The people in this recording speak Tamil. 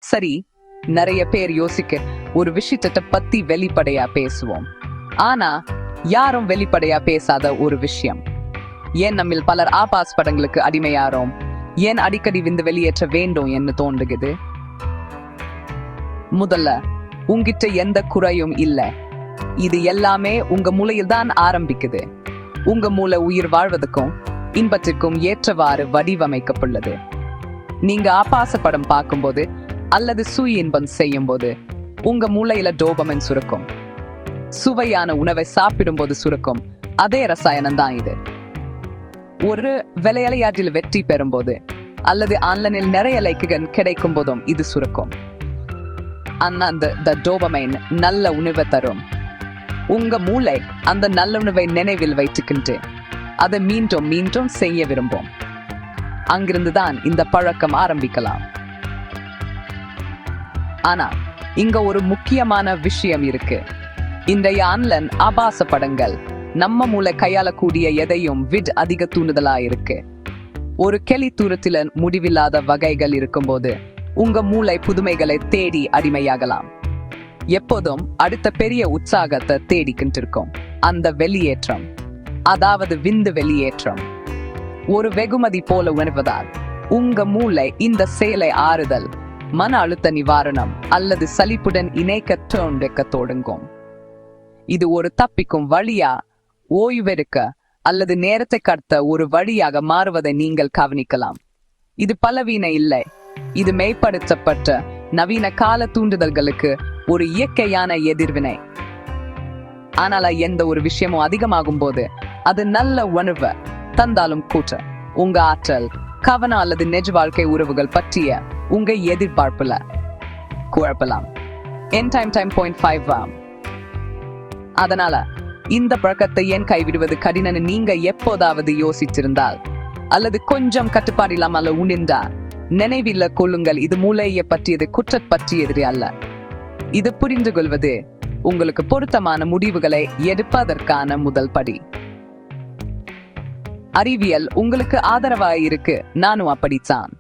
சரி, நிறைய பேர் யோசிக்க ஒரு விஷயத்தை பத்தி வெளிப்படையா பேசுவோம். ஆனா யாரும் வெளிப்படையா பேசாத ஒரு விஷயம். ஏன் நம்மில் பலர் ஆபாஸ் படங்களுக்கு அடிமையாரோம்? ஏன் அடிக்கடி விந்து வெளியேற்ற வேண்டும் என்று தோன்றுகிறது? முதல்ல, உங்கிட்ட எந்த குறையும் இல்ல. இது எல்லாமே உங்க மூளையில் தான் ஆரம்பிக்குது. உங்க மூளை உயிர் வாழ்வதற்கும் இன்பத்திற்கும் ஏற்றவாறு வடிவமைக்கப்பட்டுள்ளது. நீங்க ஆபாச படம் பார்க்கும்போது அல்லது சுய இன்பம் செய்யும் போது உங்க மூளையில டோபமைன் சுரக்கும். சுவையான உணவை சாப்பிடும் போது சுரக்கும் அதே ரசாயனம் தான் இது. ஒரு விளையாட்டில் வெற்றி பெறும் போது அல்லது ஆன்லைனில் நிறைய லைக்குகள் கிடைக்கும் போதும் இது சுரக்கும். ஆனா அந்த டோபமைன் நல்ல உணவை தரும். உங்க மூளை அந்த நல்ல உணவை நினைவில் வைத்துக்கிட்டு அதை மீண்டும் மீண்டும் செய்ய விரும்பும். அங்கிருந்துதான் இந்த பழக்கம் ஆரம்பிக்கலாம். ஆனா இங்க ஒரு முக்கியமான விஷயம் இருக்கு. இன்றைய ஆன்லைன் ஆபாச படங்கள் நம்ம மூளை கையாளக்கூடிய எதையும் அதிக தூண்டுதலா இருக்கு. ஒரு கெளி தூரத்தில முடிவில்லாத வகைகள் இருக்கும்போது உங்க மூளை புதுமைகளை தேடி அடிமையாகலாம். எப்போதும் அடுத்த பெரிய உற்சாகத்தை தேடிக்கிட்டு இருக்கும். அந்த வெளியேற்றம், அதாவது விந்து வெளியேற்றம், ஒரு வெகுமதி போல உணர்வதால் உங்க மூளை இந்த செயலை ஆறுதல், மன அழுத்த நிவாரணம் அல்லது சலிப்புடன் இணைக்க தொடங்கும். இது ஒரு தப்பிக்கும் வழியா, ஓய்வெடுக்க அல்லது நேரத்தை கடத்த ஒரு வழியாக மாறுவதை நீங்கள் கவனிக்கலாம். இது பலவீன இல்லை. இது மேம்படுத்தப்பட்ட நவீன கால தூண்டுதல்களுக்கு ஒரு இயற்கையான எதிர்வினை. ஆனால் எந்த ஒரு விஷயமும் அதிகமாகும் போது அது நல்ல உணர்வை தந்தாலும் கூற்ற உங்க ஆற்றல், கவனம் அல்லது நெஜ வாழ்க்கை உறவுகள் பற்றிய உங்க எதிர்பார்ப்புல குழப்பலாம். அதனால இந்த பழக்கத்தை ஏன் கைவிடுவது கடினன்னு நீங்க எப்போதாவது யோசிச்சிருந்தால் அல்லது கொஞ்சம் கட்டுப்பாடு இல்லாமல் உணிந்தா நினைவில் கொள்ளுங்கள், இது மூளையை பற்றியது, குற்ற பற்றியது அல்ல. இது புரிந்து கொள்வது உங்களுக்கு பொருத்தமான முடிவுகளை எடுப்பதற்கான முதல் படி. அறிவியல் உங்களுக்கு ஆதரவாக இருக்கு. நானும் அப்படித்தான்.